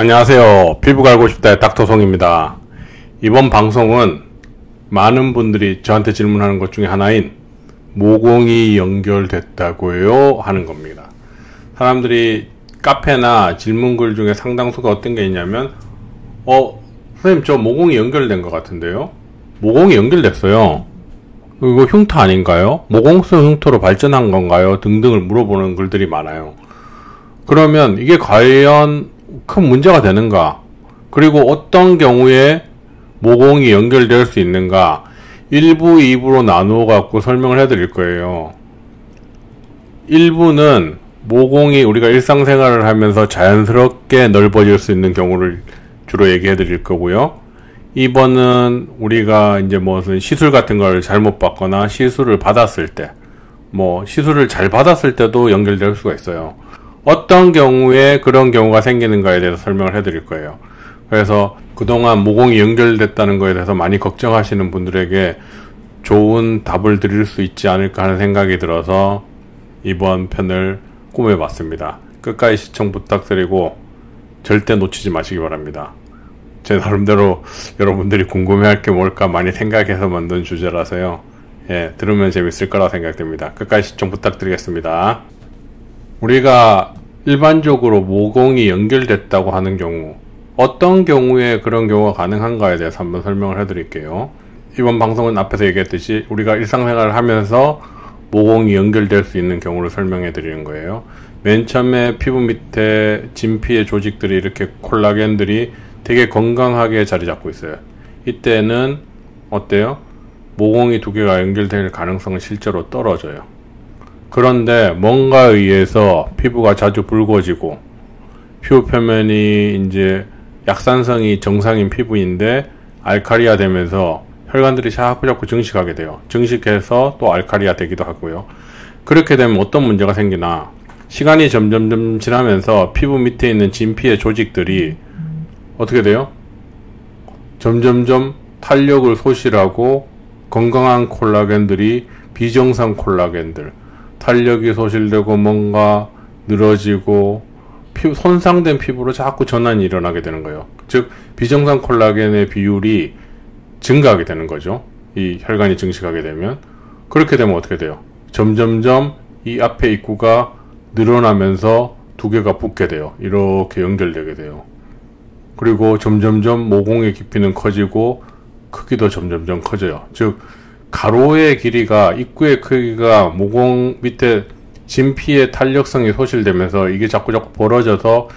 안녕하세요. 피부가 알고 싶다의 닥터송입니다. 이번 방송은 많은 분들이 저한테 질문하는 것 중에 하나인 모공이 연결됐다고요? 하는 겁니다. 사람들이 카페나 질문글 중에 상당수가 어떤 게 있냐면 선생님 저 모공이 연결된 것 같은데요? 모공이 연결됐어요. 이거 흉터 아닌가요? 모공성 흉터로 발전한 건가요? 등등을 물어보는 글들이 많아요. 그러면 이게 과연 큰 문제가 되는가? 그리고 어떤 경우에 모공이 연결될 수 있는가? 1부, 2부로 나누어 갖고 설명을 해 드릴 거예요. 1부는 모공이 우리가 일상생활을 하면서 자연스럽게 넓어질 수 있는 경우를 주로 얘기해 드릴 거고요. 2번은 우리가 이제 무슨 시술 같은 걸 잘못 받거나 시술을 받았을 때, 시술을 잘 받았을 때도 연결될 수가 있어요. 어떤 경우에 그런 경우가 생기는가에 대해서 설명을 해드릴 거예요. 그래서 그동안 모공이 연결됐다는 거에 대해서 많이 걱정하시는 분들에게 좋은 답을 드릴 수 있지 않을까 하는 생각이 들어서 이번 편을 꾸며봤습니다. 끝까지 시청 부탁드리고 절대 놓치지 마시기 바랍니다. 제 나름대로 여러분들이 궁금해할 게 뭘까 많이 생각해서 만든 주제라서요. 들으면 재밌을 거라 생각됩니다. 끝까지 시청 부탁드리겠습니다. 우리가 일반적으로 모공이 연결됐다고 하는 경우, 어떤 경우에 그런 경우가 가능한가에 대해서 한번 설명을 해드릴게요. 이번 방송은 앞에서 얘기했듯이 우리가 일상생활을 하면서 모공이 연결될 수 있는 경우를 설명해 드리는 거예요. 맨 처음에 피부 밑에 진피의 조직들이 이렇게 콜라겐들이 되게 건강하게 자리 잡고 있어요. 이때는 어때요? 모공이 두 개가 연결될 가능성은 실제로 떨어져요. 그런데 뭔가에 의해서 피부가 자주 붉어지고 피부 표면이 이제 약산성이 정상인 피부인데 알칼리화 되면서 혈관들이 자꾸 증식하게 돼요. 증식해서 또 알칼리화 되기도 하고요. 그렇게 되면 어떤 문제가 생기나, 시간이 점점 지나면서 피부 밑에 있는 진피의 조직들이 어떻게 돼요? 점점점 탄력을 소실하고 건강한 콜라겐들이 비정상 콜라겐들, 탄력이 소실되고 뭔가 늘어지고 손상된 피부로 자꾸 전환이 일어나게 되는 거예요. 즉 비정상 콜라겐의 비율이 증가하게 되는 거죠. 이 혈관이 증식하게 되면. 그렇게 되면 어떻게 돼요? 점점점 이 앞에 입구가 늘어나면서 두 개가 붙게 돼요. 이렇게 연결되게 돼요. 그리고 점점점 모공의 깊이는 커지고 크기도 점점점 커져요. 즉 가로의 길이가, 입구의 크기가 모공 밑에 진피의 탄력성이 소실되면서 이게 자꾸 벌어져서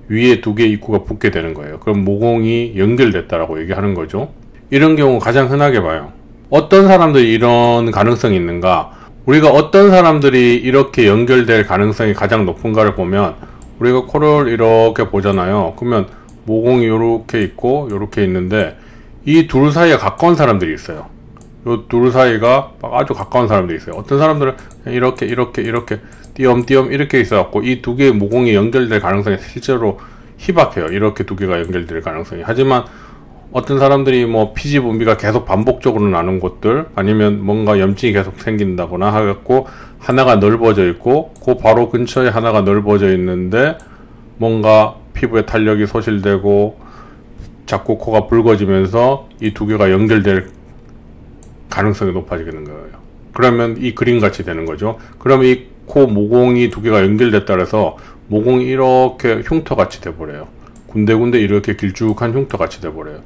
위에 두 개의 입구가 붙게 되는 거예요. 그럼 모공이 연결됐다라고 얘기하는 거죠. 이런 경우 가장 흔하게 봐요. 어떤 사람들이 이런 가능성이 있는가? 우리가 어떤 사람들이 이렇게 연결될 가능성이 가장 높은가를 보면, 우리가 코를 이렇게 보잖아요. 그러면 모공이 요렇게 있고 요렇게 있는데 이 둘 사이에 가까운 사람들이 있어요. 요 둘 사이가 아주 가까운 사람들이 있어요. 어떤 사람들은 이렇게 띄엄띄엄 이렇게 있어갖고 이 두 개의 모공이 연결될 가능성이 실제로 희박해요. 이렇게 두 개가 연결될 가능성이. 하지만 어떤 사람들이 피지 분비가 계속 반복적으로 나는 곳들, 아니면 뭔가 염증이 계속 생긴다거나 하겠고 하나가 넓어져 있고 그 바로 근처에 하나가 넓어져 있는데 뭔가 피부에 탄력이 소실되고 자꾸 코가 붉어지면서 이 두 개가 연결될 가능성이 높아지게 되는 거예요. 그러면 이 그림같이 되는 거죠. 그러면 이 코 모공이 두 개가 연결됐다 해서 모공이 이렇게 흉터같이 돼버려요. 군데군데 이렇게 길쭉한 흉터같이 돼버려요.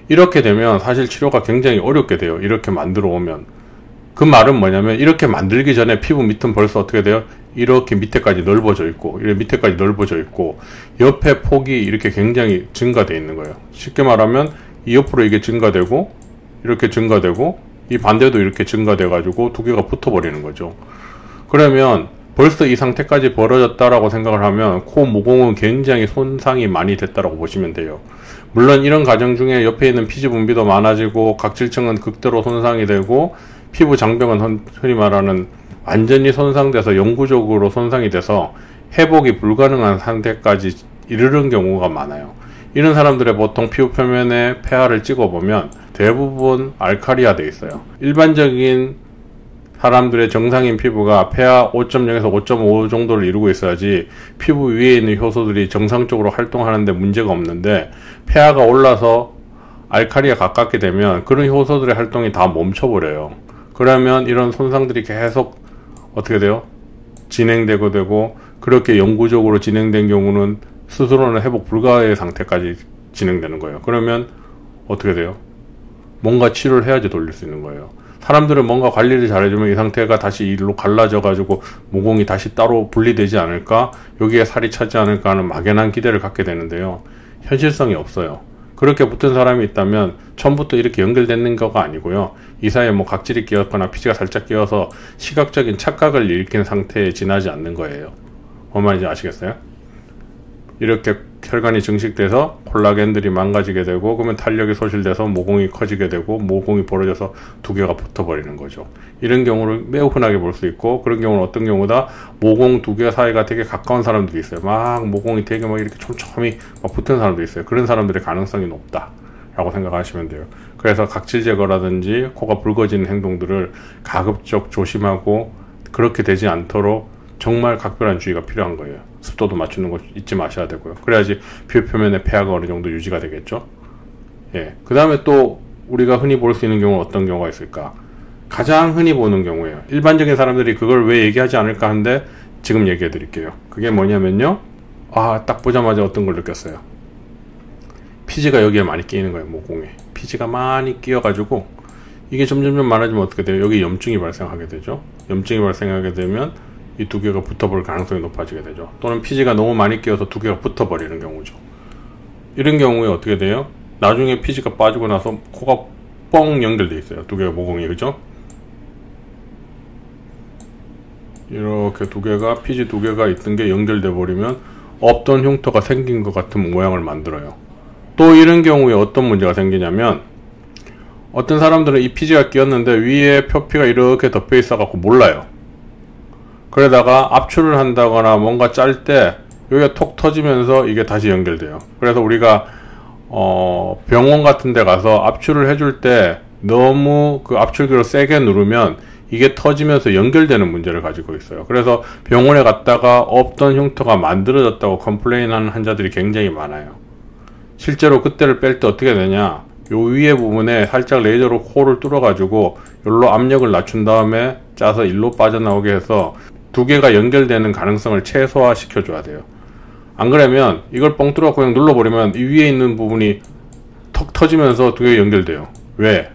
이렇게 되면 사실 치료가 굉장히 어렵게 돼요. 이렇게 만들어 오면. 그 말은 뭐냐면, 이렇게 만들기 전에 피부 밑은 벌써 어떻게 돼요? 이렇게 밑에까지 넓어져 있고, 이렇게 밑에까지 넓어져 있고, 옆에 폭이 이렇게 굉장히 증가되어 있는 거예요. 쉽게 말하면 이 옆으로 이게 증가되고 이렇게 증가되고 이 반대도 이렇게 증가돼 가지고 두 개가 붙어 버리는 거죠. 그러면 벌써 이 상태까지 벌어졌다라고 생각을 하면 코 모공은 굉장히 손상이 많이 됐다라고 보시면 돼요. 물론 이런 과정 중에 옆에 있는 피지 분비도 많아지고 각질층은 극도로 손상이 되고 피부 장벽은 흔히 말하는 완전히 손상돼서 영구적으로 손상이 돼서 회복이 불가능한 상태까지 이르는 경우가 많아요. 이런 사람들의 보통 피부 표면에 pH를 찍어보면 대부분 알칼리화 돼 있어요. 일반적인 사람들의 정상인 피부가 pH 5.0에서 5.5 정도를 이루고 있어야지 피부 위에 있는 효소들이 정상적으로 활동하는데 문제가 없는데, pH가 올라서 알칼리에 가깝게 되면 그런 효소들의 활동이 다 멈춰버려요. 그러면 이런 손상들이 계속 어떻게 돼요? 진행되고 되고, 그렇게 영구적으로 진행된 경우는 스스로는 회복 불가의 상태까지 진행되는 거예요. 그러면 어떻게 돼요? 뭔가 치료를 해야지 돌릴 수 있는 거예요. 사람들은 뭔가 관리를 잘해주면 이 상태가 다시 일로 갈라져 가지고 모공이 다시 따로 분리되지 않을까, 여기에 살이 차지 않을까 하는 막연한 기대를 갖게 되는데요, 현실성이 없어요. 그렇게 붙은 사람이 있다면 처음부터 이렇게 연결되는 거가 아니고요, 이 사이에 뭐 각질이 끼었거나 피지가 살짝 끼어서 시각적인 착각을 일으킨 상태에 지나지 않는 거예요. 뭔 말인지 아시겠어요? 이렇게 혈관이 증식돼서 콜라겐들이 망가지게 되고, 그러면 탄력이 소실돼서 모공이 커지게 되고, 모공이 벌어져서 두 개가 붙어버리는 거죠. 이런 경우를 매우 흔하게 볼 수 있고, 그런 경우는 어떤 경우다, 모공 두 개 사이가 되게 가까운 사람들이 있어요. 막 모공이 되게 막 이렇게 촘촘히 막 붙은 사람도 있어요. 그런 사람들의 가능성이 높다 라고 생각하시면 돼요. 그래서 각질 제거라든지 코가 붉어지는 행동들을 가급적 조심하고, 그렇게 되지 않도록 정말 각별한 주의가 필요한 거예요. 습도도 맞추는 거 잊지 마셔야 되고요. 그래야지 피부 표면의 pH가 어느 정도 유지가 되겠죠. 예. 그 다음에 또 우리가 흔히 볼 수 있는 경우는 어떤 경우가 있을까? 가장 흔히 보는 경우예요. 일반적인 사람들이 그걸 왜 얘기하지 않을까 하는데 지금 얘기해 드릴게요. 그게 뭐냐면요, 딱 보자마자 어떤 걸 느꼈어요. 피지가 여기에 많이 끼이는 거예요. 모공에 피지가 많이 끼어가지고, 이게 점점 많아지면 어떻게 돼요? 여기 염증이 발생하게 되죠. 염증이 발생하게 되면 이 두 개가 붙어버릴 가능성이 높아지게 되죠. 또는 피지가 너무 많이 끼어서 두 개가 붙어버리는 경우죠. 이런 경우에 어떻게 돼요? 나중에 피지가 빠지고 나서 코가 뻥 연결돼 있어요. 두 개가 모공이, 그죠? 이렇게 두 개가, 피지 두 개가 있던 게 연결돼 버리면 없던 흉터가 생긴 것 같은 모양을 만들어요. 또 이런 경우에 어떤 문제가 생기냐면, 어떤 사람들은 이 피지가 끼었는데 위에 표피가 이렇게 덮여 있어 갖고 몰라요. 그러다가 압출을 한다거나 뭔가 짤 때 여기가 톡 터지면서 이게 다시 연결돼요. 그래서 우리가 병원 같은 데 가서 압출을 해줄 때 너무 그 압출기로 세게 누르면 이게 터지면서 연결되는 문제를 가지고 있어요. 그래서 병원에 갔다가 없던 흉터가 만들어졌다고 컴플레인하는 환자들이 굉장히 많아요. 실제로 그때를 뺄 때 어떻게 되냐, 요 위에 부분에 살짝 레이저로 코를 뚫어 가지고 여기로 압력을 낮춘 다음에 짜서 일로 빠져나오게 해서 두 개가 연결되는 가능성을 최소화 시켜줘야 돼요. 안 그러면 이걸 뻥 뚫어갖고 그냥 눌러버리면 이 위에 있는 부분이 턱 터지면서 두 개가 연결돼요. 왜?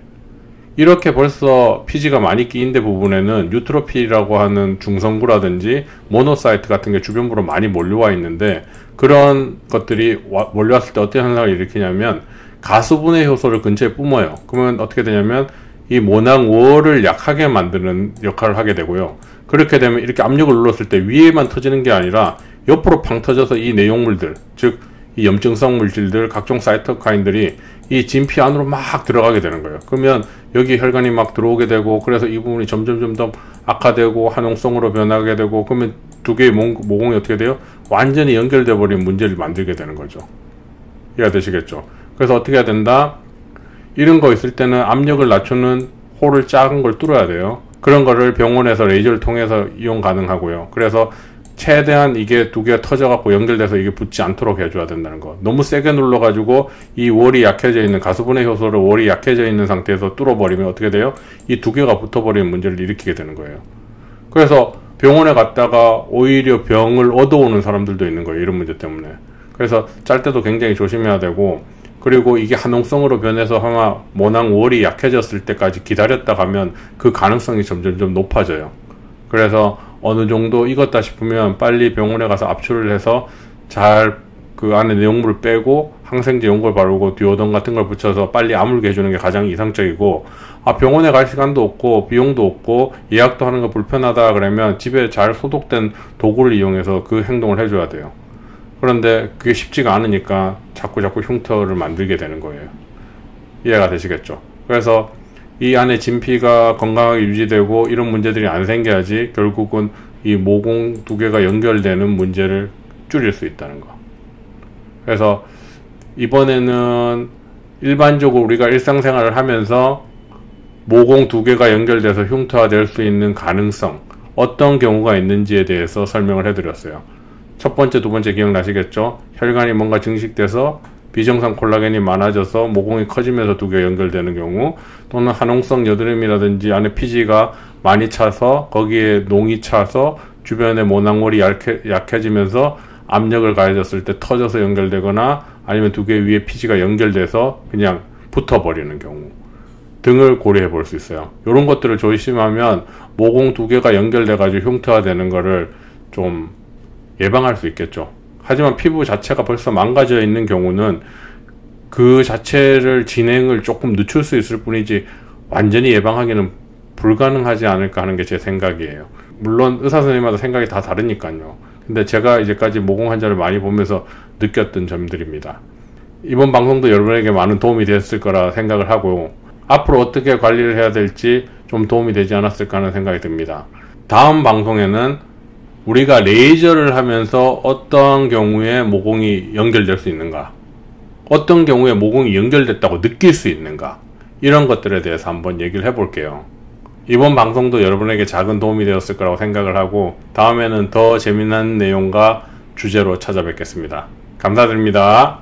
이렇게 벌써 피지가 많이 끼인 데 부분에는 유트로필이라고 하는 중성부라든지 모노사이트 같은 게 주변부로 많이 몰려와 있는데, 그런 것들이 몰려왔을 때 어떤 현상을 일으키냐면 가수분해 효소를 근처에 뿜어요. 그러면 어떻게 되냐면 이 모낭월을 약하게 만드는 역할을 하게 되고요. 그렇게 되면 이렇게 압력을 눌렀을 때 위에만 터지는 게 아니라 옆으로 팡 터져서 이 내용물들, 즉 이 염증성 물질들, 각종 사이토카인들이 이 진피 안으로 막 들어가게 되는 거예요. 그러면 여기 혈관이 막 들어오게 되고, 그래서 이 부분이 점점 더 악화되고 화농성으로 변하게 되고, 그러면 두 개의 모공이 어떻게 돼요? 완전히 연결돼 버린 문제를 만들게 되는 거죠. 이해가 되시겠죠? 그래서 어떻게 해야 된다? 이런 거 있을 때는 압력을 낮추는 홀을 작은 걸 뚫어야 돼요. 그런 거를 병원에서 레이저를 통해서 이용 가능하고요. 그래서 최대한 이게 두 개가 터져갖고 연결돼서 이게 붙지 않도록 해줘야 된다는 거. 너무 세게 눌러가지고 이 월이 약해져 있는, 가수분해 효소를 월이 약해져 있는 상태에서 뚫어버리면 어떻게 돼요? 이 두 개가 붙어버리는 문제를 일으키게 되는 거예요. 그래서 병원에 갔다가 오히려 병을 얻어오는 사람들도 있는 거예요. 이런 문제 때문에. 그래서 짤 때도 굉장히 조심해야 되고, 그리고 이게 한홍성으로 변해서 아마 모낭월이 약해졌을 때까지 기다렸다 가면 그 가능성이 점점 높아져요. 그래서 어느 정도 익었다 싶으면 빨리 병원에 가서 압출을 해서 잘 그 안에 내용물을 빼고 항생제 연골 바르고 디오던 같은 걸 붙여서 빨리 아물게 해주는 게 가장 이상적이고, 병원에 갈 시간도 없고 비용도 없고 예약도 하는 거 불편하다 그러면 집에 잘 소독된 도구를 이용해서 그 행동을 해줘야 돼요. 그런데 그게 쉽지가 않으니까 자꾸 흉터를 만들게 되는 거예요. 이해가 되시겠죠? 그래서 이 안에 진피가 건강하게 유지되고 이런 문제들이 안 생겨야지 결국은 이 모공 두 개가 연결되는 문제를 줄일 수 있다는 거. 그래서 이번에는 일반적으로 우리가 일상생활을 하면서 모공 두 개가 연결돼서 흉터화될 수 있는 가능성, 어떤 경우가 있는지에 대해서 설명을 해드렸어요. 첫 번째, 두 번째 기억나시겠죠? 혈관이 뭔가 증식돼서 비정상 콜라겐이 많아져서 모공이 커지면서 두 개가 연결되는 경우, 또는 한홍성 여드름이라든지 안에 피지가 많이 차서 거기에 농이 차서 주변에 모낭골이 약해지면서 압력을 가해졌을 때 터져서 연결되거나, 아니면 두 개 위에 피지가 연결돼서 그냥 붙어버리는 경우 등을 고려해 볼 수 있어요. 이런 것들을 조심하면 모공 두 개가 연결돼 가지고 흉터화되는 거를 좀 예방할 수 있겠죠. 하지만 피부 자체가 벌써 망가져 있는 경우는 그 자체를 진행을 조금 늦출 수 있을 뿐이지 완전히 예방하기는 불가능하지 않을까 하는 게 제 생각이에요. 물론 의사 선생님마다 생각이 다 다르니까요. 근데 제가 이제까지 모공 환자를 많이 보면서 느꼈던 점들입니다. 이번 방송도 여러분에게 많은 도움이 됐을 거라 생각을 하고, 앞으로 어떻게 관리를 해야 될지 좀 도움이 되지 않았을까 하는 생각이 듭니다. 다음 방송에는 우리가 레이저를 하면서 어떤 경우에 모공이 연결될 수 있는가, 어떤 경우에 모공이 연결됐다고 느낄 수 있는가, 이런 것들에 대해서 한번 얘기를 해볼게요. 이번 방송도 여러분에게 작은 도움이 되었을 거라고 생각을 하고, 다음에는 더 재미난 내용과 주제로 찾아뵙겠습니다. 감사드립니다.